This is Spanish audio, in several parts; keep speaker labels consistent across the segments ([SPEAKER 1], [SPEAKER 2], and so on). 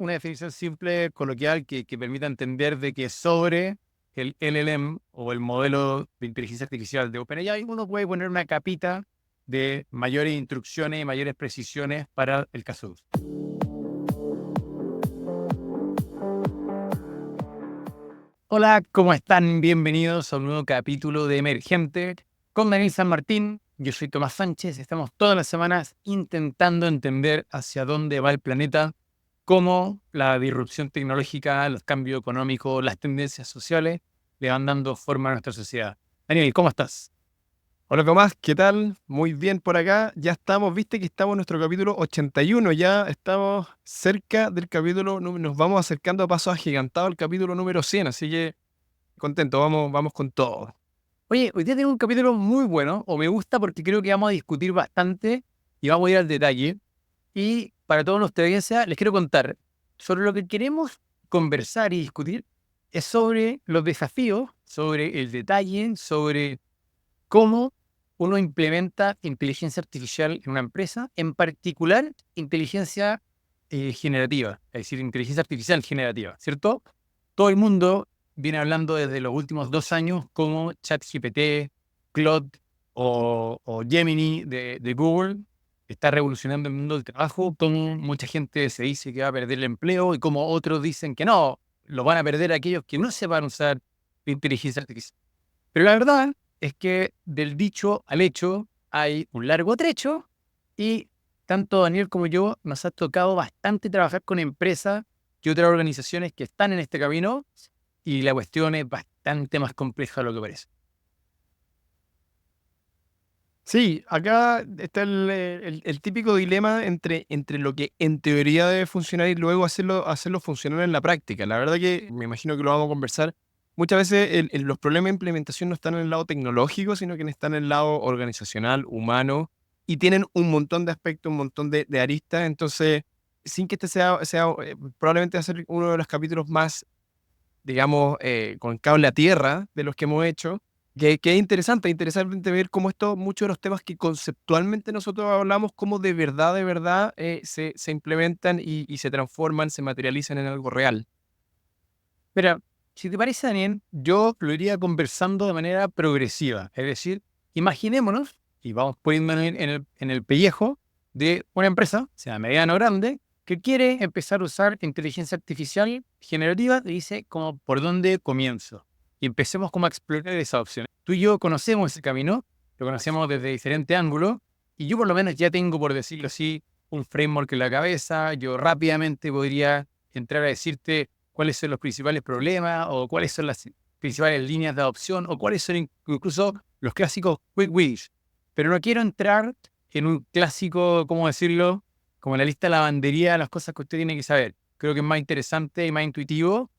[SPEAKER 1] una definición simple, coloquial, que permita entender de que sobre el LLM o el modelo de inteligencia artificial de OpenAI, uno puede poner una capita de mayores instrucciones y mayores precisiones para el caso de uso. Hola, ¿cómo están? Bienvenidos a un nuevo capítulo de Emergente con Daniel San Martín. Yo soy Tomás Sánchez. Estamos todas las semanas intentando entender hacia dónde va el planeta, cómo la disrupción tecnológica, los cambios económicos, las tendencias sociales le van dando forma a nuestra sociedad. Daniel, ¿cómo estás?
[SPEAKER 2] Hola Tomás, ¿qué tal? Muy bien por acá. Ya estamos, viste que estamos en nuestro capítulo 81, ya estamos cerca del capítulo, nos vamos acercando a pasos agigantados al capítulo número 100, así que contento, vamos con todo.
[SPEAKER 1] Oye, hoy día tengo un capítulo muy bueno, o me gusta porque creo que vamos a discutir bastante y vamos a ir al detalle. Y para todos los audiencia, les quiero contar sobre lo que queremos conversar y discutir es sobre los desafíos, sobre el detalle, sobre cómo uno implementa inteligencia artificial en una empresa, en particular inteligencia generativa, es decir, inteligencia artificial generativa, ¿cierto? Todo el mundo viene hablando desde los últimos 2 años como ChatGPT, Claude o Gemini de Google está revolucionando el mundo del trabajo, como mucha gente se dice que va a perder el empleo y como otros dicen que no, lo van a perder aquellos que no sepan usar inteligencia artificial. Pero la verdad es que del dicho al hecho hay un largo trecho y tanto Daniel como yo nos ha tocado bastante trabajar con empresas y otras organizaciones que están en este camino y la cuestión es bastante más compleja de lo que parece.
[SPEAKER 2] Sí, acá está el típico dilema entre lo que en teoría debe funcionar y luego hacerlo funcionar en la práctica. La verdad que me imagino que lo vamos a conversar. Muchas veces los problemas de implementación no están en el lado tecnológico, sino que están en el lado organizacional, humano, y tienen un montón de aspectos, un montón de aristas. Entonces, sin que este sea probablemente va a ser uno de los capítulos más, digamos, con cable a tierra de los que hemos hecho, que es interesante ver cómo muchos de los temas que conceptualmente nosotros hablamos, cómo de verdad se implementan y se transforman, se materializan en algo real.
[SPEAKER 1] Mira, si te parece, Daniel, yo lo iría conversando de manera progresiva. Es decir, imaginémonos, y vamos poniéndonos en el pellejo de una empresa, sea mediana o grande, que quiere empezar a usar inteligencia artificial generativa y dice como por dónde comienzo. Y empecemos como a explorar esa opción. Tú y yo conocemos ese camino, lo conocemos desde diferentes ángulos, y yo por lo menos ya tengo, por decirlo así, un framework en la cabeza. Yo rápidamente podría entrar a decirte cuáles son los principales problemas o cuáles son las principales líneas de adopción o cuáles son incluso los clásicos quick wins. Pero no quiero entrar en un clásico, ¿cómo decirlo? Como la lista de lavandería, las cosas que usted tiene que saber. Creo que es más interesante y más intuitivo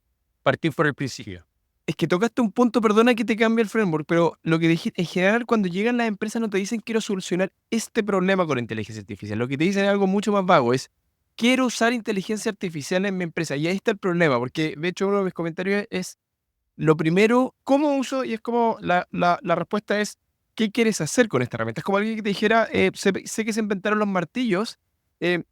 [SPEAKER 1] partir por el principio.
[SPEAKER 2] Es que tocaste un punto, perdona que te cambie el framework, pero lo que dijiste, en general, cuando llegan las empresas no te dicen quiero solucionar este problema con inteligencia artificial. Lo que te dicen es algo mucho más vago, es quiero usar inteligencia artificial en mi empresa. Y ahí está el problema, porque de hecho uno de mis comentarios es lo primero, ¿cómo uso? Y es como la respuesta es, ¿qué quieres hacer con esta herramienta? Es como alguien que te dijera, sé que se inventaron los martillos,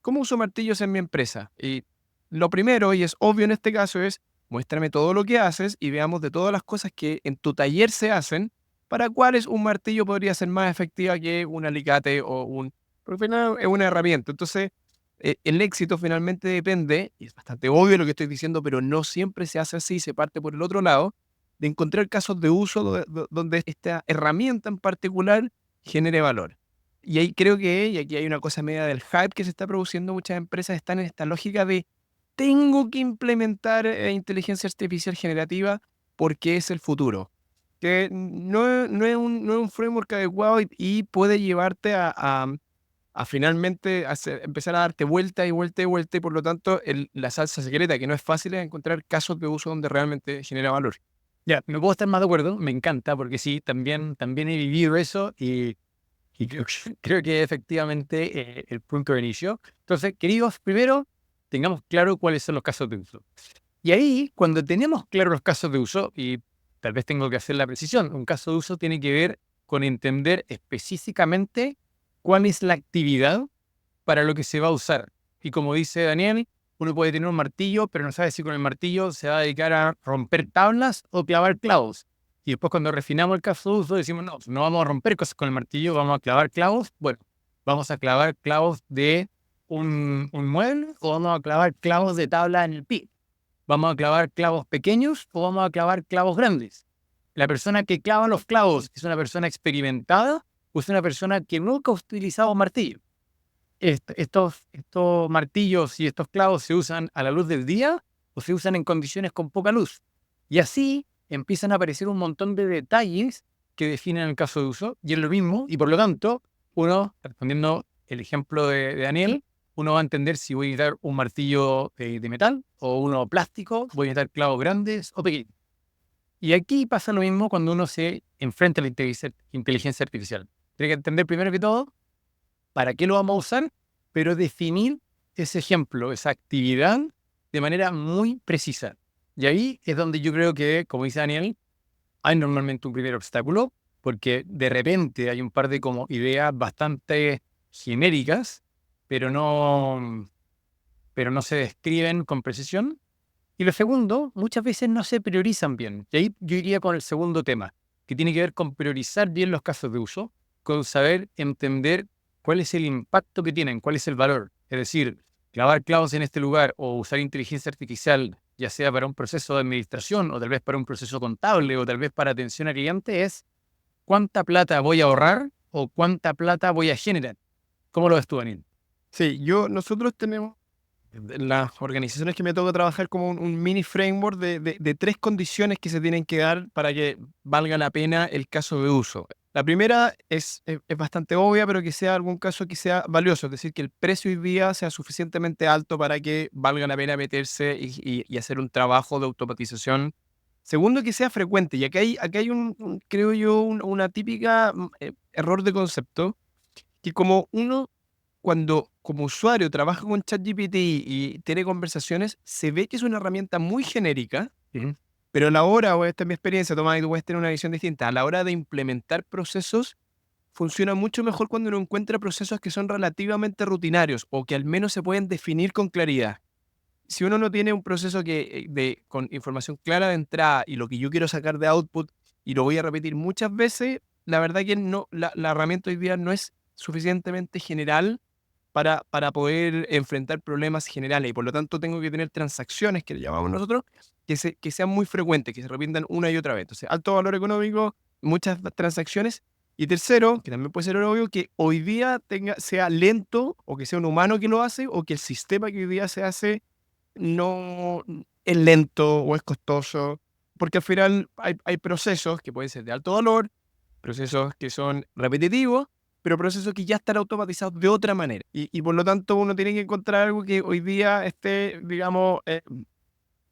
[SPEAKER 2] ¿cómo uso martillos en mi empresa? Y lo primero, y es obvio en este caso, es muéstrame todo lo que haces y veamos de todas las cosas que en tu taller se hacen, para cuáles un martillo podría ser más efectiva que un alicate o un... Porque al final es una herramienta. Entonces, el éxito finalmente depende, y es bastante obvio lo que estoy diciendo, pero no siempre se hace así, se parte por el otro lado, de encontrar casos de uso donde esta herramienta en particular genere valor. Y ahí creo y aquí hay una cosa media del hype que se está produciendo, muchas empresas están en esta lógica de tengo que implementar inteligencia artificial generativa porque es el futuro. Que no es un framework adecuado y puede llevarte a finalmente empezar a darte vuelta y vuelta y vuelta y por lo tanto la salsa secreta, que no es fácil, es encontrar casos de uso donde realmente genera valor.
[SPEAKER 1] Ya, no puedo estar más de acuerdo, me encanta, porque sí, también he vivido eso y creo que efectivamente el punto de inicio. Entonces, queridos, primero tengamos claro cuáles son los casos de uso. Y ahí, cuando tenemos claros los casos de uso, y tal vez tengo que hacer la precisión, un caso de uso tiene que ver con entender específicamente cuál es la actividad para lo que se va a usar. Y como dice Daniel, Uno puede tener un martillo, pero no sabe si con el martillo se va a dedicar a romper tablas o clavar clavos. Y después cuando refinamos el caso de uso decimos, no, no vamos a romper cosas con el martillo, vamos a clavar clavos. Bueno, vamos a clavar clavos de un mueble o vamos a clavar clavos de tabla en el pie. Vamos a clavar clavos pequeños o vamos a clavar clavos grandes. La persona que clava los clavos es una persona experimentada o es una persona que nunca ha utilizado un martillo. Estos martillos y estos clavos se usan a la luz del día o se usan en condiciones con poca luz. Y así empiezan a aparecer un montón de detalles que definen el caso de uso. Y es lo mismo, y por lo tanto, uno, respondiendo el ejemplo de Daniel, uno va a entender si voy a necesitar un martillo de metal o uno plástico, voy a necesitar clavos grandes o pequeños. Y aquí pasa lo mismo cuando uno se enfrenta a la inteligencia artificial. Tiene que entender primero que todo para qué lo vamos a usar, pero definir ese ejemplo, esa actividad de manera muy precisa. Y ahí es donde yo creo que, como dice Daniel, hay normalmente un primer obstáculo, porque de repente hay un par de como ideas bastante genéricas, pero no se describen con precisión. Y lo segundo, muchas veces no se priorizan bien. Y ahí yo iría con el segundo tema, que tiene que ver con priorizar bien los casos de uso, con saber entender cuál es el impacto que tienen, cuál es el valor. Es decir, clavar clavos en este lugar o usar inteligencia artificial, ya sea para un proceso de administración o tal vez para un proceso contable o tal vez para atención al cliente, es cuánta plata voy a ahorrar o cuánta plata voy a generar. ¿Cómo lo ves tú, Daniel?
[SPEAKER 2] Sí, nosotros tenemos las organizaciones que me toca trabajar como un mini framework de 3 condiciones que se tienen que dar para que valga la pena el caso de uso. La primera es bastante obvia, pero que sea algún caso que sea valioso, es decir, que el precio hoy día sea suficientemente alto para que valga la pena meterse y hacer un trabajo de automatización. Segundo, que sea frecuente. Y acá hay creo yo, una típica error de concepto, que como uno cuando como usuario trabaja con ChatGPT y tiene conversaciones, se ve que es una herramienta muy genérica,
[SPEAKER 1] Ujú.
[SPEAKER 2] pero a la hora, o esta es mi experiencia, Tomás, y tú puedes tener una visión distinta, a la hora de implementar procesos, funciona mucho mejor cuando uno encuentra procesos que son relativamente rutinarios o que al menos se pueden definir con claridad. Si uno no tiene un proceso con información clara de entrada y lo que yo quiero sacar de output y lo voy a repetir muchas veces, la verdad que no, la herramienta hoy día no es suficientemente general para poder enfrentar problemas generales y por lo tanto tengo que tener transacciones, que le llamamos nosotros, que sean muy frecuentes, que se repitan una y otra vez. Entonces, alto valor económico, muchas transacciones. Y tercero, que también puede ser obvio, que hoy día sea lento o que sea un humano que lo hace o que el sistema que hoy día se hace no es lento o es costoso, porque al final hay procesos que pueden ser de alto valor, procesos que son repetitivos, pero procesos que ya están automatizados de otra manera. Y por lo tanto uno tiene que encontrar algo que hoy día esté, digamos,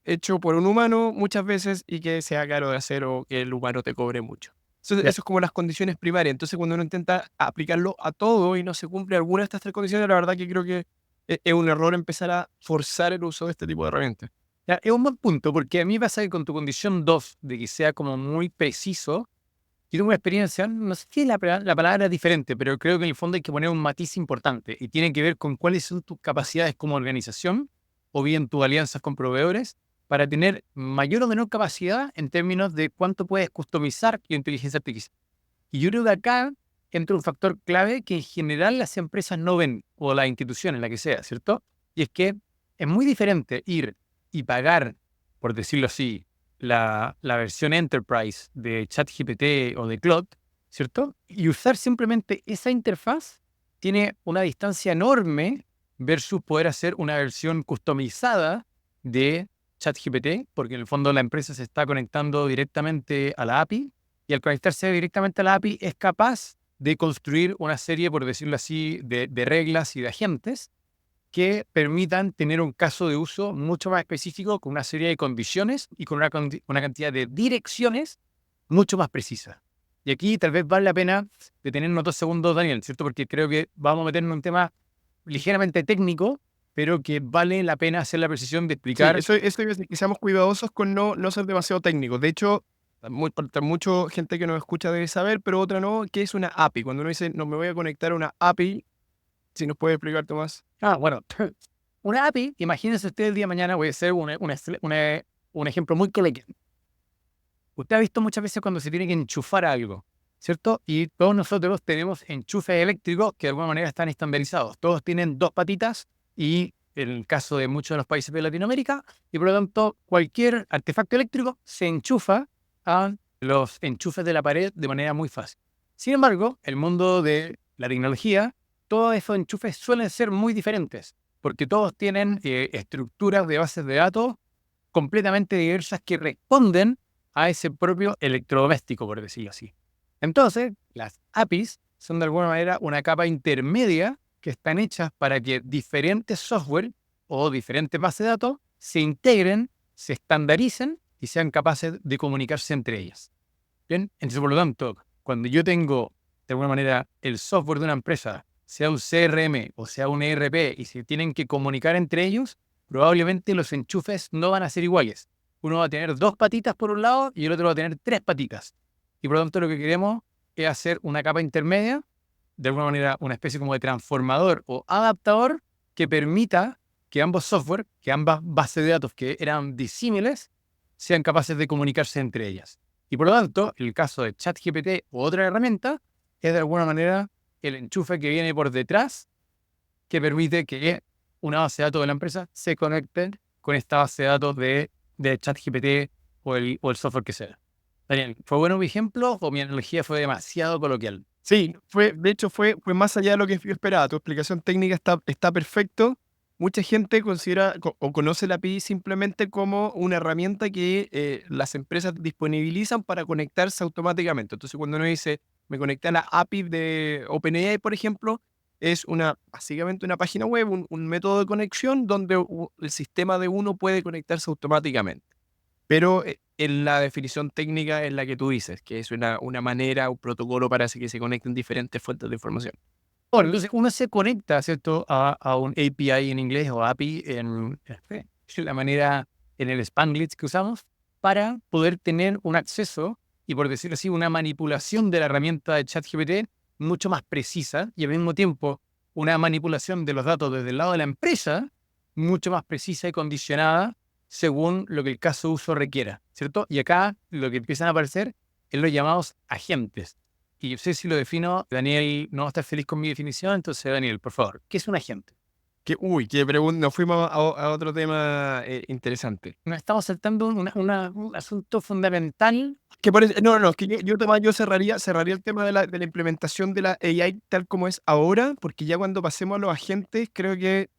[SPEAKER 2] hecho por un humano muchas veces y que sea caro de hacer o que el humano te cobre mucho.
[SPEAKER 1] Ya.
[SPEAKER 2] Eso es como las condiciones primarias. Entonces cuando uno intenta aplicarlo a todo y no se cumple alguna de estas 3 condiciones, la verdad que creo que es un error empezar a forzar el uso de este tipo de herramientas.
[SPEAKER 1] Ya, es un buen punto, porque a mí me pasa que con tu condición 2 de que sea como muy preciso, yo tengo una experiencia, no sé si la palabra es diferente, pero creo que en el fondo hay que poner un matiz importante y tiene que ver con cuáles son tus capacidades como organización o bien tus alianzas con proveedores para tener mayor o menor capacidad en términos de cuánto puedes customizar tu inteligencia artificial. Y yo creo que acá entra un factor clave que en general las empresas no ven, o las instituciones, la que sea, ¿cierto? Y es que es muy diferente ir y pagar, por decirlo así, la versión Enterprise de ChatGPT o de Claude, ¿cierto? Y usar simplemente esa interfaz tiene una distancia enorme versus poder hacer una versión customizada de ChatGPT, porque en el fondo la empresa se está conectando directamente a la API y al conectarse directamente a la API es capaz de construir una serie, por decirlo así, de reglas y de agentes que permitan tener un caso de uso mucho más específico con una serie de condiciones y con una cantidad de direcciones mucho más precisa. Y aquí tal vez vale la pena detenernos 2 segundos, Daniel, ¿cierto? Porque creo que vamos a meternos en un tema ligeramente técnico, pero que vale la pena hacer la precisión de
[SPEAKER 2] Sí,
[SPEAKER 1] explicar.
[SPEAKER 2] eso iba a decir, que seamos cuidadosos con no ser demasiado técnicos. De hecho, mucha gente que nos escucha debe saber, pero otra no, ¿qué es una API? Cuando uno dice, no me voy a conectar a una API, si nos puede explicar, Tomás.
[SPEAKER 1] Bueno, Una API, imagínense usted el día de mañana, voy a hacer un ejemplo muy coloquial. Usted ha visto muchas veces cuando se tiene que enchufar algo, ¿cierto? Y todos nosotros tenemos enchufes eléctricos que de alguna manera están estandarizados. Todos tienen dos patitas y en el caso de muchos de los países de Latinoamérica, y por lo tanto cualquier artefacto eléctrico se enchufa a los enchufes de la pared de manera muy fácil. Sin embargo, el mundo de la tecnología, todos esos enchufes suelen ser muy diferentes, porque todos tienen estructuras de bases de datos completamente diversas que responden a ese propio electrodoméstico, por decirlo así. Entonces, las APIs son de alguna manera una capa intermedia que están hechas para que diferentes software o diferentes bases de datos se integren, se estandaricen y sean capaces de comunicarse entre ellas. Bien, entonces por lo tanto, cuando yo tengo de alguna manera el software de una empresa, sea un CRM o sea un ERP, y se tienen que comunicar entre ellos, probablemente los enchufes no van a ser iguales. Uno va a tener dos patitas por un lado y el otro va a tener tres patitas. Y por lo tanto lo que queremos es hacer una capa intermedia, de alguna manera una especie como de transformador o adaptador que permita que ambos software, que ambas bases de datos que eran disímiles, sean capaces de comunicarse entre ellas. Y por lo tanto, el caso de ChatGPT u otra herramienta es de alguna manera el enchufe que viene por detrás que permite que una base de datos de la empresa se conecte con esta base de datos de ChatGPT o el software que sea. Daniel, ¿fue bueno mi ejemplo o mi analogía fue demasiado coloquial?
[SPEAKER 2] Sí, de hecho fue más allá de lo que yo esperaba. Tu explicación técnica está perfecto. Mucha gente considera o conoce la API simplemente como una herramienta que las empresas disponibilizan para conectarse automáticamente. Entonces, cuando uno dice, me conecté a la API de OpenAI, por ejemplo, es básicamente una página web, un método de conexión donde el sistema de uno puede conectarse automáticamente. Pero en la definición técnica es la que tú dices, que es una manera, un protocolo para que se conecten diferentes fuentes de información.
[SPEAKER 1] Bueno, entonces uno se conecta, ¿cierto?, a un API en inglés o API es la manera en el Spanglish que usamos para poder tener un acceso y, por decirlo así, una manipulación de la herramienta de ChatGPT mucho más precisa y al mismo tiempo una manipulación de los datos desde el lado de la empresa mucho más precisa y condicionada según lo que el caso de uso requiera, ¿cierto? Y acá lo que empiezan a aparecer es los llamados agentes. Y yo sé si lo defino, Daniel no va a estar feliz con mi definición, entonces Daniel, por favor, ¿qué es un agente?
[SPEAKER 2] Qué pregunta, nos fuimos a otro tema interesante.
[SPEAKER 1] Nos estamos saltando un asunto fundamental.
[SPEAKER 2] No, que yo cerraría el tema de la implementación de la AI tal como es ahora, porque ya cuando pasemos a los agentes, creo que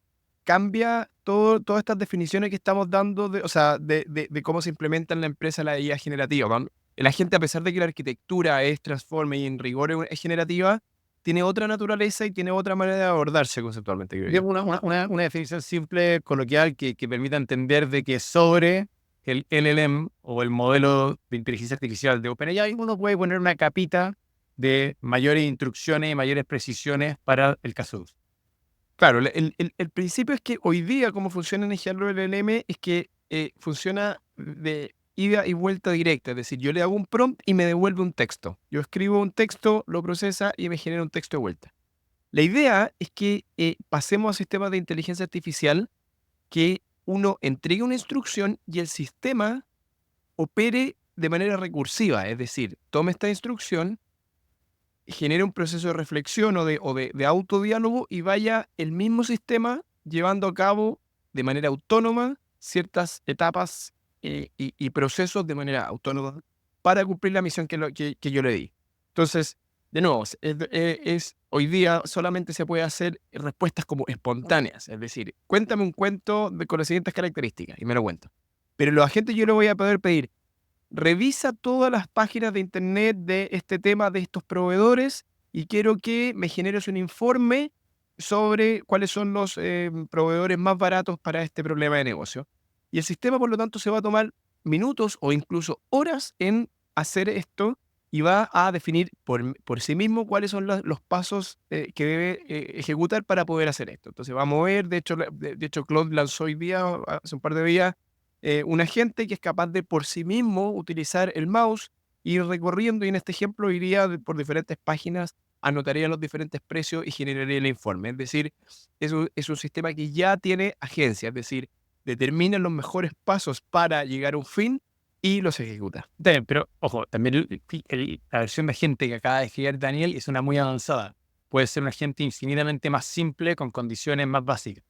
[SPEAKER 2] cambia todas estas definiciones que estamos dando, o sea, de cómo se implementa en la empresa la IA generativa. El agente, a pesar de que la arquitectura es transforme y en rigor es generativa, tiene otra naturaleza y tiene otra manera de abordarse conceptualmente, creo yo.
[SPEAKER 1] Digamos una definición simple, coloquial, que permita entender de que sobre el LLM o el modelo de inteligencia artificial de OpenAI uno puede poner una capita de mayores instrucciones y mayores precisiones para el caso de uso.
[SPEAKER 2] Claro, el principio es que hoy día, como funciona en ejemplo el LM, es que funciona de ida y vuelta directa. Es decir, yo le hago un prompt y me devuelve un texto. Yo escribo un texto, lo procesa y me genera un texto de vuelta. La idea es que pasemos a sistemas de inteligencia artificial que uno entregue una instrucción y el sistema opere de manera recursiva. Es decir, tome esta instrucción, genere un proceso de reflexión o de autodiálogo y vaya el mismo sistema llevando a cabo de manera autónoma ciertas etapas y procesos de manera autónoma para cumplir la misión que yo le di. Entonces, de nuevo, hoy día solamente se puede hacer respuestas como espontáneas, es decir, cuéntame un cuento con las siguientes características y me lo cuento. Pero los agentes yo le voy a poder pedir, revisa todas las páginas de internet de este tema de estos proveedores y quiero que me generes un informe sobre cuáles son los proveedores más baratos para este problema de negocio. Y el sistema, por lo tanto, se va a tomar minutos o incluso horas en hacer esto y va a definir por sí mismo cuáles son los pasos que debe ejecutar para poder hacer esto. Entonces va a mover, de hecho Claude lanzó hoy día, hace un par de días, un agente que es capaz de por sí mismo utilizar el mouse, ir recorriendo y en este ejemplo iría por diferentes páginas anotaría los diferentes precios y generaría el informe. Es decir, es un sistema que ya tiene agencia, es decir, determina los mejores pasos para llegar a un fin y los ejecuta.
[SPEAKER 1] Está bien, pero ojo, también la versión de agente que acaba de escribir Daniel es una muy avanzada. Puede ser un agente infinitamente más simple con condiciones más básicas.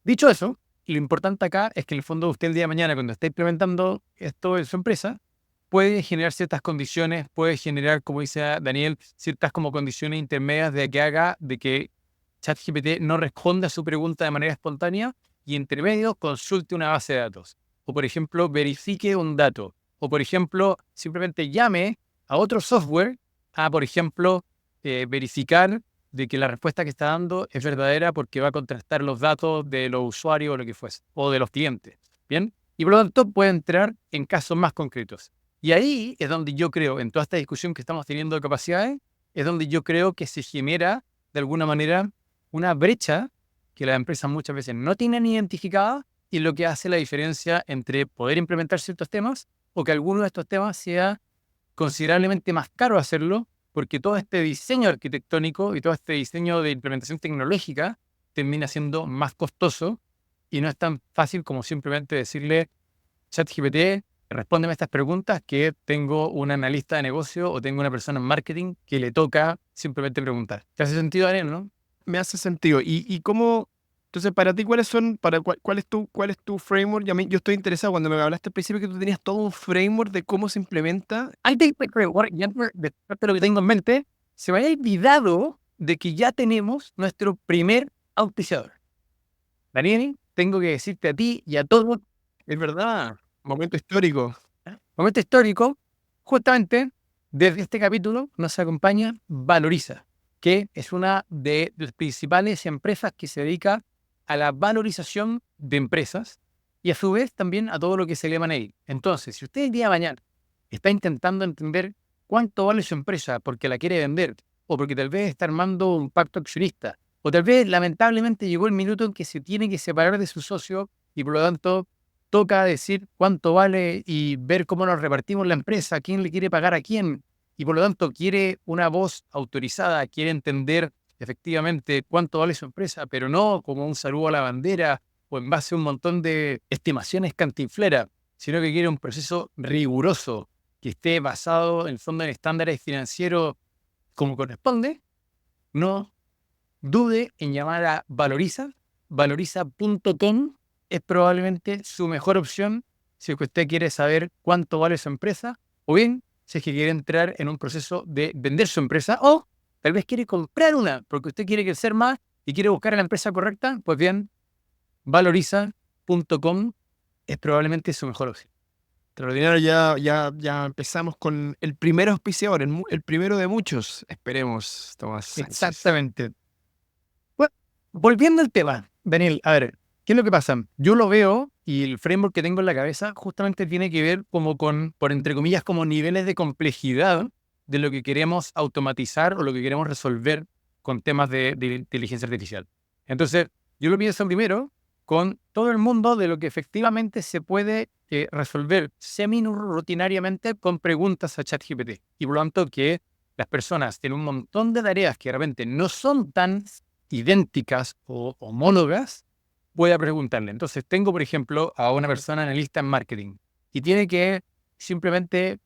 [SPEAKER 1] Dicho eso, lo importante acá es que en el fondo usted el día de mañana, cuando esté implementando esto en su empresa, puede generar ciertas condiciones, puede generar, como dice Daniel, ciertas como condiciones intermedias de que haga de que ChatGPT no responda a su pregunta de manera espontánea y entre medio consulte una base de datos. O, por ejemplo, verifique un dato. O, por ejemplo, simplemente llame a otro software a, por ejemplo, verificar de que la respuesta que está dando es verdadera porque va a contrastar los datos de los usuarios o lo que fuese, o de los clientes. ¿Bien? Y por lo tanto puede entrar en casos más concretos. Y ahí es donde yo creo, en toda esta discusión que estamos teniendo de capacidades, es donde yo creo que se genera, de alguna manera, una brecha que las empresas muchas veces no tienen identificada y lo que hace la diferencia entre poder implementar ciertos temas o que alguno de estos temas sea considerablemente más caro hacerlo porque todo este diseño arquitectónico y todo este diseño de implementación tecnológica termina siendo más costoso y no es tan fácil como simplemente decirle ChatGPT, respóndeme estas preguntas que tengo un analista de negocio o tengo una persona en marketing que le toca simplemente preguntar. ¿Te hace sentido, Daniel, no?
[SPEAKER 2] Me hace sentido. ¿Y cómo? Entonces, para ti, ¿cuáles son, cuál es tu framework? Yo estoy interesado cuando me hablaste al principio que tú tenías todo un framework de cómo se implementa.
[SPEAKER 1] Antes de lo que tengo en mente, se me había olvidado de que ya tenemos nuestro primer auspiciador. Daniel, tengo que decirte a ti y a todos,
[SPEAKER 2] Es verdad, momento histórico.
[SPEAKER 1] momento histórico, justamente desde este capítulo nos acompaña Valoriza, que es una de las principales empresas que se dedica a la valorización de empresas y a su vez también a todo lo que se le llama ahí. Entonces, si usted el día de mañana está intentando entender cuánto vale su empresa porque la quiere vender o porque tal vez está armando un pacto accionista o tal vez lamentablemente llegó el minuto en que se tiene que separar de su socio y por lo tanto toca decir cuánto vale y ver cómo nos repartimos la empresa, quién le quiere pagar a quién, y por lo tanto quiere una voz autorizada, quiere entender efectivamente cuánto vale su empresa, pero no como un saludo a la bandera o en base a un montón de estimaciones cantinfleras, sino que quiere un proceso riguroso que esté basado en el fondo en estándares financieros como corresponde. No dude en llamar a Valoriza, valoriza.com es probablemente su mejor opción si es que usted quiere saber cuánto vale su empresa o bien si es que quiere entrar en un proceso de vender su empresa o tal vez quiere comprar una porque usted quiere crecer más y quiere buscar a la empresa correcta, pues bien, valoriza.com es probablemente su mejor opción.
[SPEAKER 2] Extraordinario, ya empezamos con el primer auspiciador, el primero de muchos, esperemos, Tomás Sánchez.
[SPEAKER 1] Exactamente. Bueno, volviendo al tema, Daniel, a ver, ¿qué es lo que pasa? Yo lo veo y el framework que tengo en la cabeza justamente tiene que ver como con, por entre comillas, como niveles de complejidad de lo que queremos automatizar o lo que queremos resolver con temas de inteligencia artificial. Entonces, yo lo pienso primero con todo el mundo de lo que efectivamente se puede resolver semi-rutinariamente con preguntas a ChatGPT. Y por lo tanto que las personas tienen un montón de tareas que de repente no son tan idénticas o homólogas, voy a preguntarle. Entonces, tengo, por ejemplo, a una persona analista en marketing y tiene que simplemente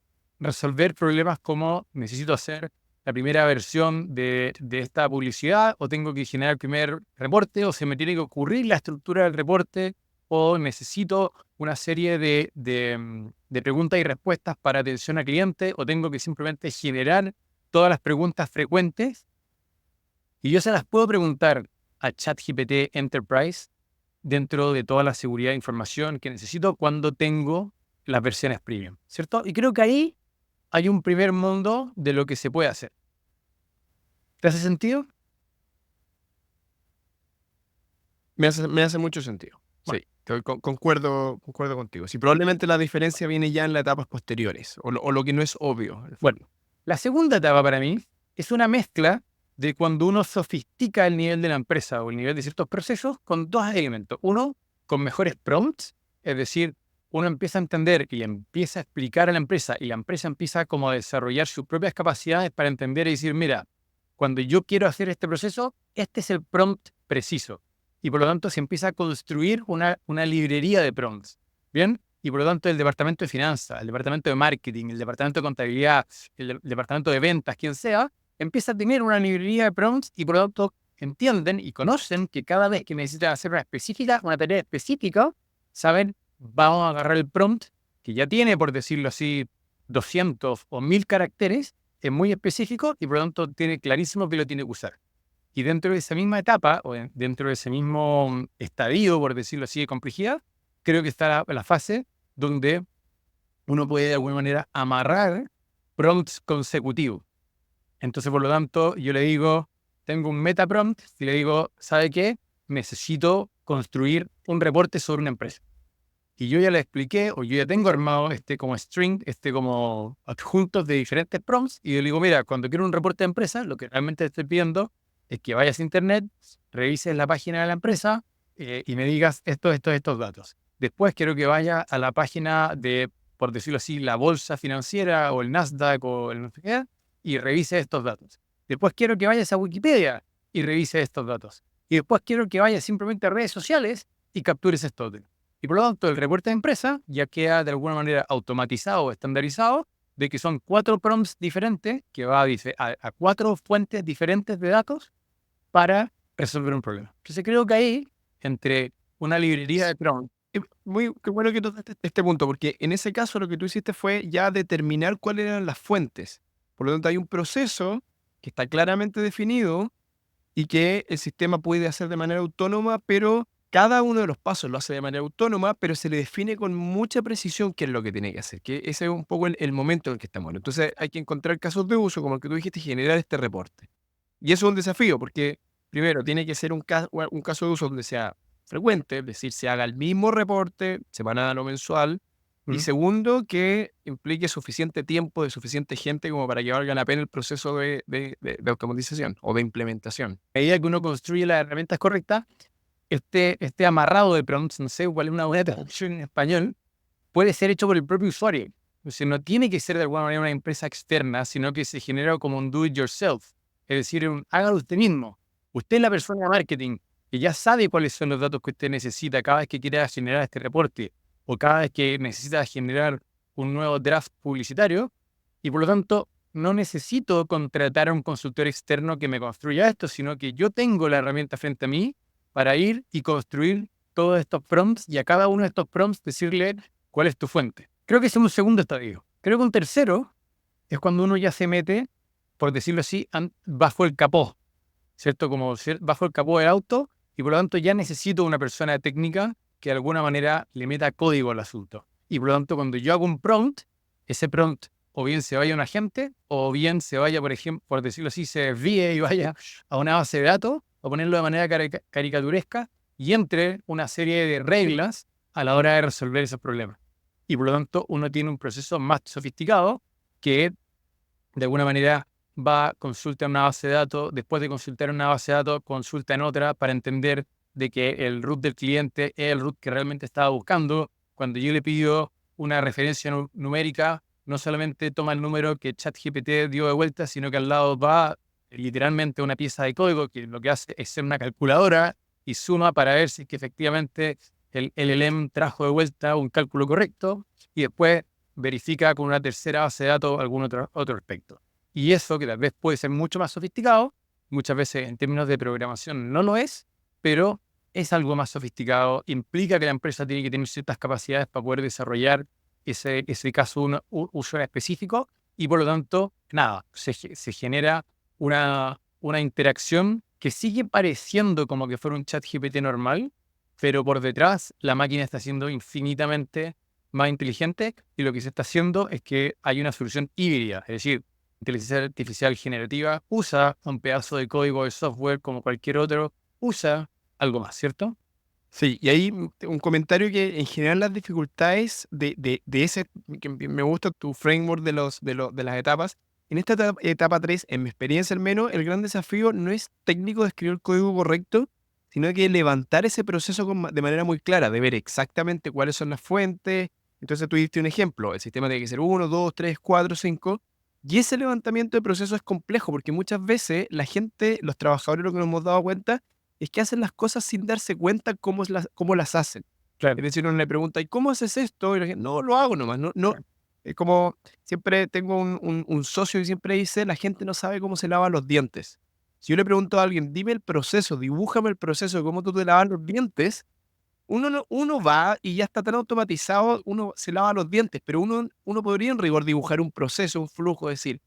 [SPEAKER 1] resolver problemas como necesito hacer la primera versión de esta publicidad o tengo que generar el primer reporte o se me tiene que ocurrir la estructura del reporte o necesito una serie de preguntas y respuestas para atención al cliente o tengo que simplemente generar todas las preguntas frecuentes y yo se las puedo preguntar a ChatGPT Enterprise dentro de toda la seguridad de información que necesito cuando tengo las versiones premium, ¿cierto? Y creo que ahí hay un primer mundo de lo que se puede hacer. ¿Te hace sentido?
[SPEAKER 2] Me hace mucho sentido.
[SPEAKER 1] Bueno,
[SPEAKER 2] Sí, concuerdo contigo. Sí, probablemente la diferencia viene ya en las etapas posteriores, o lo que no es obvio.
[SPEAKER 1] bueno, la segunda etapa para mí es una mezcla de cuando uno sofistica el nivel de la empresa o el nivel de ciertos procesos con dos elementos. Uno, con mejores prompts, es decir, uno empieza a entender y empieza a explicar a la empresa y la empresa empieza como a desarrollar sus propias capacidades para entender y decir, mira, cuando yo quiero hacer este proceso, este es el prompt preciso. Y por lo tanto se empieza a construir una librería de prompts. ¿Bien? Y por lo tanto el departamento de finanzas, el departamento de marketing, el departamento de contabilidad, el departamento de ventas, quien sea, empieza a tener una librería de prompts y por lo tanto entienden y conocen que cada vez que necesitan hacer una tarea específica, saben, vamos a agarrar el prompt que ya tiene, por decirlo así, 200 o 1000 caracteres, es muy específico y por lo tanto tiene clarísimo que lo tiene que usar. Y dentro de esa misma etapa, o dentro de ese mismo estadio, por decirlo así, de complejidad, creo que está la fase donde uno puede de alguna manera amarrar prompts consecutivos. Entonces, por lo tanto, yo le digo, tengo un meta prompt y le digo, ¿sabe qué? Necesito construir un reporte sobre una empresa. Y yo ya le expliqué, o yo ya tengo armado como string, como adjuntos de diferentes prompts, y yo le digo, mira, cuando quiero un reporte de empresa, lo que realmente estoy pidiendo es que vayas a internet, revises la página de la empresa y me digas estos datos. Después quiero que vaya a la página de, por decirlo así, la bolsa financiera o el Nasdaq o el no sé qué, y revise estos datos. Después quiero que vayas a Wikipedia y revise estos datos. Y después quiero que vayas simplemente a redes sociales y captures estos datos. Y por lo tanto, el reporte de empresa ya queda de alguna manera automatizado o estandarizado de que son 4 prompts diferentes que va a 4 fuentes diferentes de datos para resolver un problema. Entonces creo que ahí, entre una librería de prompts.
[SPEAKER 2] Qué bueno que tocaste este punto, porque en ese caso lo que tú hiciste fue ya determinar cuáles eran las fuentes. Por lo tanto, hay un proceso que está claramente definido y que el sistema puede hacer de manera autónoma, pero cada uno de los pasos lo hace de manera autónoma, pero se le define con mucha precisión qué es lo que tiene que hacer, que ese es un poco el momento en el que estamos. Entonces hay que encontrar casos de uso, como el que tú dijiste, y generar este reporte. Y eso es un desafío, porque primero tiene que ser un caso de uso donde sea frecuente, es decir, se haga el mismo reporte semanal o mensual. Y segundo, que implique suficiente tiempo de suficiente gente como para que valga la pena el proceso de automatización o de implementación.
[SPEAKER 1] A medida que uno construye las herramientas correctas, este amarrado de prompts, no sé cuál es una buena traducción en español, puede ser hecho por el propio usuario. O sea, no tiene que ser de alguna manera una empresa externa, sino que se genera como un do-it-yourself. Es decir, hágalo usted mismo. Usted es la persona de marketing que ya sabe cuáles son los datos que usted necesita cada vez que quiera generar este reporte o cada vez que necesita generar un nuevo draft publicitario y por lo tanto no necesito contratar a un consultor externo que me construya esto, sino que yo tengo la herramienta frente a mí para ir y construir todos estos prompts y a cada uno de estos prompts decirle cuál es tu fuente. Creo que ese es un segundo estadio. Creo que un tercero es cuando uno ya se mete, por decirlo así, bajo el capó, ¿cierto? Como bajo el capó del auto y por lo tanto ya necesito una persona técnica que de alguna manera le meta código al asunto. Y por lo tanto cuando yo hago un prompt, ese prompt o bien se vaya a un agente o bien se vaya, por ejemplo, por decirlo así, se desvíe y vaya a una base de datos o ponerlo de manera caricaturesca y entre una serie de reglas a la hora de resolver esos problemas. Y por lo tanto, uno tiene un proceso más sofisticado que de alguna manera va, consulta en una base de datos, después de consultar en una base de datos, consulta en otra para entender de que el root del cliente es el root que realmente estaba buscando. Cuando yo le pido una referencia numérica, no solamente toma el número que ChatGPT dio de vuelta, sino que al lado va literalmente una pieza de código que lo que hace es ser una calculadora y suma para ver si es que efectivamente el LLM trajo de vuelta un cálculo correcto y después verifica con una tercera base de datos algún otro aspecto. Y eso, que tal vez puede ser mucho más sofisticado, muchas veces en términos de programación no lo es, pero es algo más sofisticado, implica que la empresa tiene que tener ciertas capacidades para poder desarrollar ese caso uso específico y por lo tanto, nada, se genera una interacción que sigue pareciendo como que fuera un chat GPT normal, pero por detrás la máquina está siendo infinitamente más inteligente y lo que se está haciendo es que hay una solución híbrida, es decir, inteligencia artificial generativa usa un pedazo de código de software como cualquier otro, usa algo más, ¿cierto?
[SPEAKER 2] Sí, y ahí un comentario que en general las dificultades de ese, que me gusta tu framework de las etapas. En esta etapa 3, en mi experiencia al menos, el gran desafío no es técnico de escribir el código correcto, sino que levantar ese proceso de manera muy clara, de ver exactamente cuáles son las fuentes. Entonces tú diste un ejemplo, el sistema tiene que ser 1, 2, 3, 4, 5, Y ese levantamiento de procesos es complejo porque muchas veces la gente, los trabajadores, lo que nos hemos dado cuenta es que hacen las cosas sin darse cuenta cómo las hacen. Es
[SPEAKER 1] Claro.
[SPEAKER 2] decir, uno le pregunta, ¿y cómo haces esto? Y la gente, no, lo hago nomás. No, no. Es como, siempre tengo un socio que siempre dice, la gente no sabe cómo se lava los dientes. Si yo le pregunto a alguien, dime el proceso, dibújame el proceso de cómo tú te lavas los dientes, uno va y ya está tan automatizado, uno se lava los dientes, pero uno podría en rigor dibujar un proceso, un flujo, decir,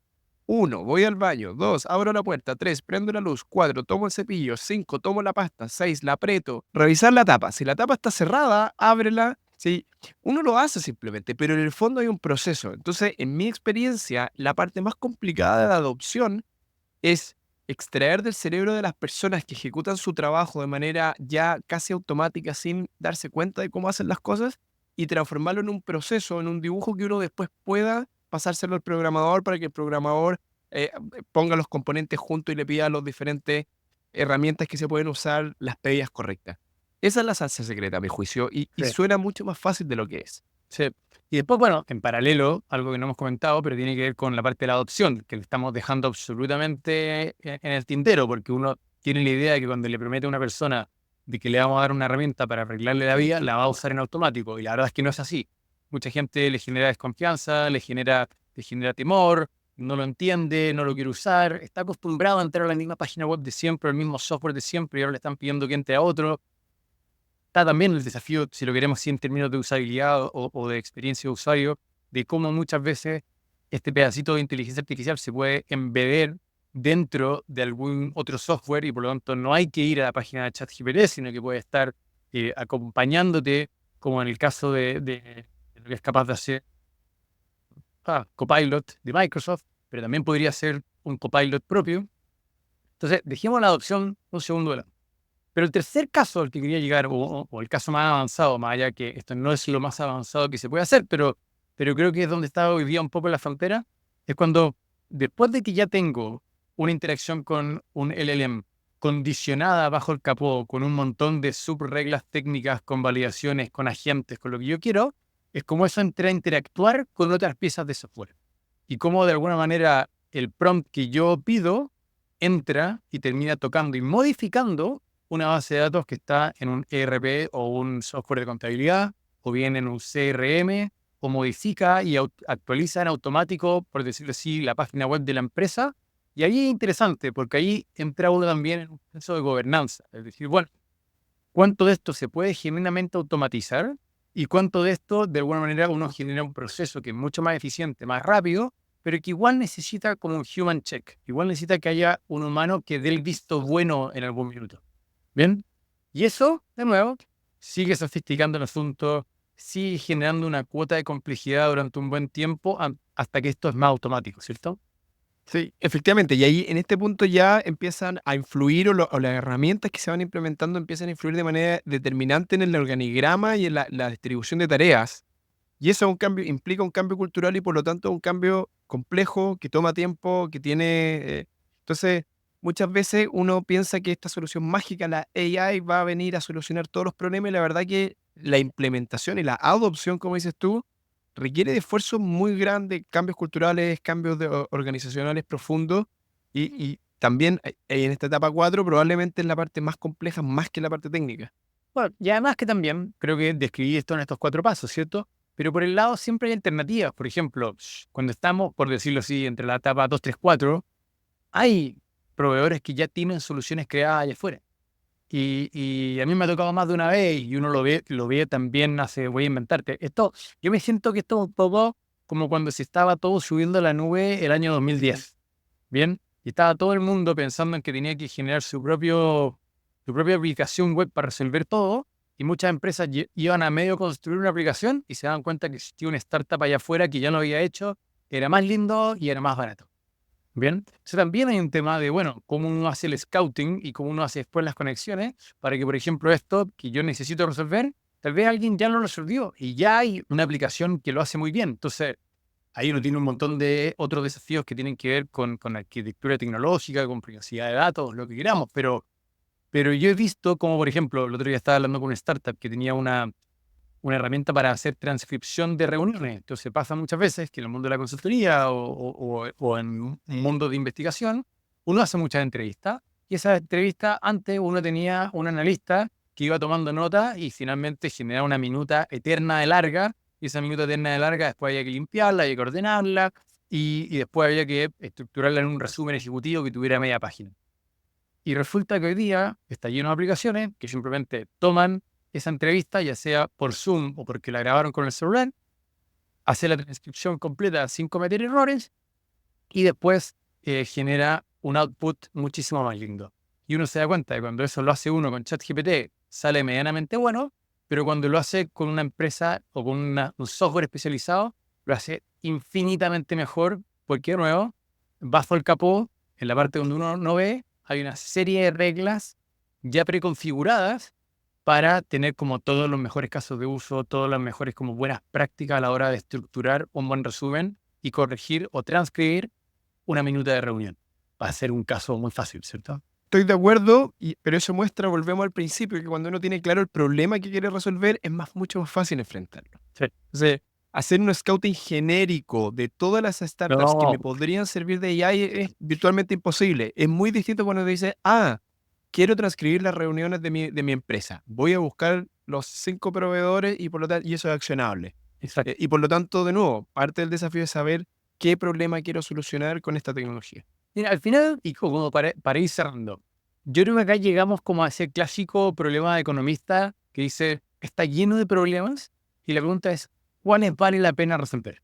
[SPEAKER 2] 1, voy al baño, 2, abro la puerta, 3, prendo la luz, 4, tomo el cepillo, 5, tomo la pasta, 6, la aprieto, revisar la tapa. Si la tapa está cerrada, ábrela. Sí, uno lo hace simplemente, pero en el fondo hay un proceso. Entonces, en mi experiencia, la parte más complicada de la adopción es extraer del cerebro de las personas que ejecutan su trabajo de manera ya casi automática sin darse cuenta de cómo hacen las cosas y transformarlo en un proceso, en un dibujo que uno después pueda pasárselo al programador para que el programador ponga los componentes juntos y le pida las diferentes herramientas que se pueden usar, las pedidas correctas. Esa es la salsa secreta, a mi juicio, y
[SPEAKER 1] Sí.
[SPEAKER 2] suena mucho más fácil de lo que es.
[SPEAKER 1] Sí. Y después, bueno, en paralelo, algo que no hemos comentado, pero tiene que ver con la parte de la adopción, que le estamos dejando absolutamente en el tintero, porque uno tiene la idea de que cuando le promete a una persona de que le vamos a dar una herramienta para arreglarle la vida, la va a usar en automático. Y la verdad es que no es así. Mucha gente le genera desconfianza, le genera temor, no lo entiende, no lo quiere usar, está acostumbrado a entrar a la misma página web de siempre, al mismo software de siempre, y ahora le están pidiendo que entre a otro. Está también el desafío, si lo queremos así en términos de usabilidad o de experiencia de usuario, de cómo muchas veces este pedacito de inteligencia artificial se puede embeber dentro de algún otro software y por lo tanto no hay que ir a la página de ChatGPT, sino que puede estar acompañándote, como en el caso de lo que es capaz de hacer Copilot de Microsoft, pero también podría ser un Copilot propio. Entonces, dejemos la adopción un segundo de lado. Pero el tercer caso al que quería llegar, o el caso más avanzado, más allá que esto no es lo más avanzado que se puede hacer, pero creo que es donde está hoy día un poco la frontera, es cuando después de que ya tengo una interacción con un LLM condicionada bajo el capó, con un montón de subreglas técnicas, con validaciones, con agentes, con lo que yo quiero, es como eso entra a interactuar con otras piezas de software. Y cómo de alguna manera el prompt que yo pido entra y termina tocando y modificando una base de datos que está en un ERP o un software de contabilidad, o bien en un CRM, o modifica y actualiza en automático, por decirlo así, la página web de la empresa. Y ahí es interesante, porque ahí entra uno también en un proceso de gobernanza. Es decir, bueno, ¿cuánto de esto se puede genuinamente automatizar? ¿Y cuánto de esto, de alguna manera, uno genera un proceso que es mucho más eficiente, más rápido, pero que igual necesita como un human check? Igual necesita que haya un humano que dé el visto bueno en algún minuto. ¿Bien? Y eso, de nuevo, sigue sofisticando el asunto, sigue generando una cuota de complejidad durante un buen tiempo hasta que esto es más automático, ¿cierto?
[SPEAKER 2] Sí, efectivamente, y ahí en este punto ya empiezan a influir o las herramientas que se van implementando empiezan a influir de manera determinante en el organigrama y en la distribución de tareas. Y eso es un cambio, implica un cambio cultural y por lo tanto un cambio complejo que toma tiempo, que tiene... entonces, muchas veces uno piensa que esta solución mágica, la AI, va a venir a solucionar todos los problemas y la verdad que la implementación y la adopción, como dices tú, requiere de esfuerzos muy grandes, cambios culturales, cambios organizacionales profundos y también en esta etapa 4 probablemente es la parte más compleja más que la parte técnica.
[SPEAKER 1] Bueno, y además que también creo que describí esto en estos 4 pasos, ¿cierto? Pero por el lado siempre hay alternativas. Por ejemplo, cuando estamos, por decirlo así, entre la etapa 2, 3, 4, hay proveedores que ya tienen soluciones creadas allá afuera. Y a mí me ha tocado más de una vez y uno lo ve también hace, voy a inventarte. Yo me siento que esto es un poco como cuando se estaba todo subiendo a la nube el año 2010. ¿Bien? Y estaba todo el mundo pensando en que tenía que generar su propia aplicación web para resolver todo. Y muchas empresas iban a medio construir una aplicación y se daban cuenta que existía una startup allá afuera que ya lo había hecho, era más lindo y era más barato. Bien, entonces también hay un tema de, bueno, cómo uno hace el scouting y cómo uno hace después las conexiones para que, por ejemplo, esto que yo necesito resolver, tal vez alguien ya lo resolvió y ya hay una aplicación que lo hace muy bien. Entonces, ahí uno tiene un montón de otros desafíos que tienen que ver con arquitectura tecnológica, con privacidad de datos, lo que queramos, pero yo he visto como, por ejemplo, el otro día estaba hablando con una startup que tenía una herramienta para hacer transcripción de reuniones. Entonces pasa muchas veces que en el mundo de la consultoría o en un mundo de investigación, uno hace muchas entrevistas y esas entrevistas antes uno tenía un analista que iba tomando nota y finalmente generaba una minuta eterna de larga, y esa minuta eterna de larga después había que limpiarla, había que ordenarla y después había que estructurarla en un resumen ejecutivo que tuviera media página. Y resulta que hoy día está lleno de aplicaciones que simplemente toman esa entrevista, ya sea por Zoom o porque la grabaron con el celular, hace la transcripción completa sin cometer errores y después genera un output muchísimo más lindo. Y uno se da cuenta de que cuando eso lo hace uno con ChatGPT sale medianamente bueno, pero cuando lo hace con una empresa o con un software especializado, lo hace infinitamente mejor porque, de nuevo, bajo el capó, en la parte donde uno no ve, hay una serie de reglas ya preconfiguradas para tener como todos los mejores casos de uso, todas las mejores como buenas prácticas a la hora de estructurar un buen resumen y corregir o transcribir una minuta de reunión. Va a ser un caso muy fácil, ¿cierto?
[SPEAKER 2] Estoy de acuerdo, pero eso muestra, volvemos al principio, que cuando uno tiene claro el problema que quiere resolver, es mucho más fácil enfrentarlo.
[SPEAKER 1] Sí.
[SPEAKER 2] Entonces, hacer un scouting genérico de todas las startups que me
[SPEAKER 1] No,
[SPEAKER 2] podrían servir de AI es virtualmente imposible. Es muy distinto cuando te dice, quiero transcribir las reuniones de mi empresa. Voy a buscar los 5 proveedores y y eso es accionable.
[SPEAKER 1] exacto.
[SPEAKER 2] Y por lo tanto, de nuevo, parte del desafío es saber qué problema quiero solucionar con esta tecnología.
[SPEAKER 1] Mira, al final, y como para ir cerrando, yo creo que acá llegamos como a ese clásico problema de economista que dice, está lleno de problemas, y la pregunta es, ¿cuáles vale la pena resolver?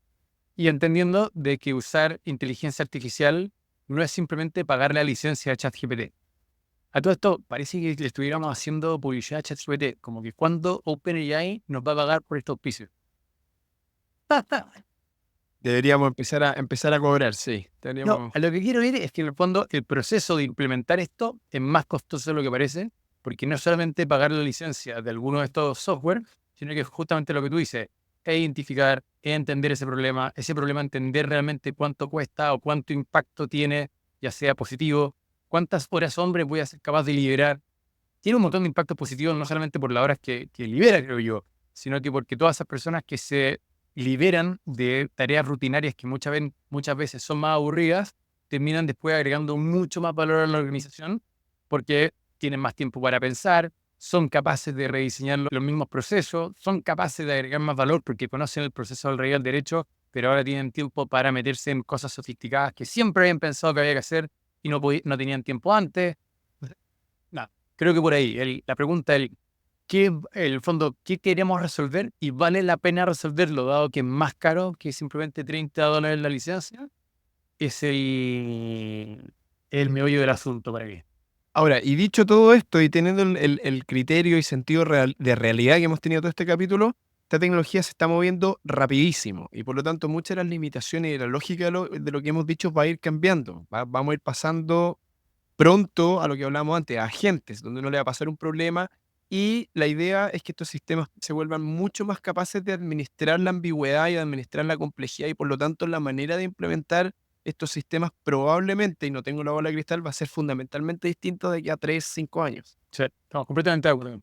[SPEAKER 1] Y entendiendo de que usar inteligencia artificial no es simplemente pagar la licencia de ChatGPT. A todo esto, parece que le estuviéramos haciendo publicidad a ChatGPT, como que cuando OpenAI nos va a pagar por estos auspicios.
[SPEAKER 2] Deberíamos empezar a cobrar, sí.
[SPEAKER 1] No,
[SPEAKER 2] Deberíamos.
[SPEAKER 1] a lo que quiero ir es que en el fondo el proceso de implementar esto es más costoso de lo que parece, porque no es solamente pagar la licencia de alguno de estos software, sino que es justamente lo que tú dices, es identificar, es entender ese problema entender realmente cuánto cuesta o cuánto impacto tiene, ya sea positivo, cuántas horas hombre voy a ser capaz de liberar. Tiene un montón de impactos positivos, no solamente por las horas que libera, creo yo, sino que porque todas esas personas que se liberan de tareas rutinarias que muchas veces son más aburridas, terminan después agregando mucho más valor a la organización porque tienen más tiempo para pensar, son capaces de rediseñar los mismos procesos, son capaces de agregar más valor porque conocen el proceso del real derecho, pero ahora tienen tiempo para meterse en cosas sofisticadas que siempre habían pensado que había que hacer y no tenían tiempo antes. Nada, creo que por ahí, la pregunta es, el fondo, ¿qué queremos resolver? Y vale la pena resolverlo, dado que es más caro que simplemente $30 la licencia, es el meollo del asunto para mí.
[SPEAKER 2] Ahora, y dicho todo esto y teniendo el criterio y sentido de realidad que hemos tenido todo este capítulo, esta tecnología se está moviendo rapidísimo y por lo tanto muchas de las limitaciones y la lógica de lo que hemos dicho va a ir cambiando. Vamos a ir pasando pronto a lo que hablábamos antes, a agentes, donde uno le va a pasar un problema y la idea es que estos sistemas se vuelvan mucho más capaces de administrar la ambigüedad y de administrar la complejidad y por lo tanto la manera de implementar estos sistemas probablemente, y no tengo la bola de cristal, va a ser fundamentalmente distinto de aquí a 3, 5 años.
[SPEAKER 1] Sí, estamos completamente de acuerdo.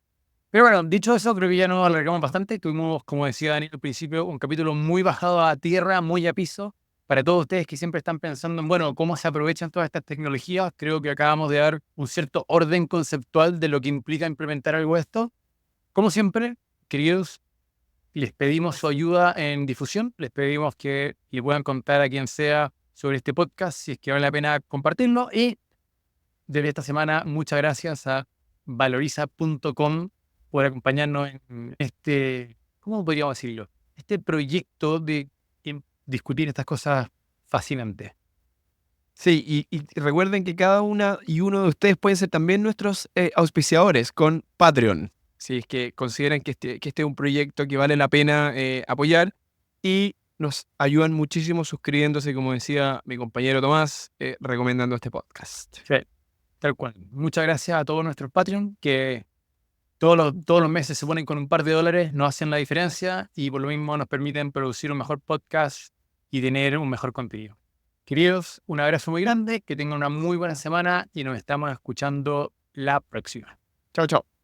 [SPEAKER 1] Pero bueno, dicho eso, creo que ya nos alargamos bastante. Tuvimos, como decía Daniel al principio, un capítulo muy bajado a tierra, muy a piso. Para todos ustedes que siempre están pensando en, bueno, cómo se aprovechan todas estas tecnologías, creo que acabamos de dar un cierto orden conceptual de lo que implica implementar algo de esto. Como siempre, queridos, les pedimos su ayuda en difusión, les pedimos que le puedan contar a quien sea sobre este podcast, si es que vale la pena compartirlo. Y desde esta semana, muchas gracias a valoriza.com por acompañarnos en este, ¿cómo podríamos decirlo? Este proyecto de discutir estas cosas fascinantes.
[SPEAKER 2] Sí, y recuerden que cada una y uno de ustedes pueden ser también nuestros auspiciadores con Patreon. Si es que consideran que este es un proyecto que vale la pena apoyar y nos ayudan muchísimo suscribiéndose, como decía mi compañero Tomás, recomendando este podcast.
[SPEAKER 1] Sí, tal cual. Muchas gracias a todos nuestros Patreon que todos los meses se ponen con un par de dólares, nos hacen la diferencia y por lo mismo nos permiten producir un mejor podcast y tener un mejor contenido. Queridos, un abrazo muy grande, que tengan una muy buena semana y nos estamos escuchando la próxima.
[SPEAKER 2] Chao, chao.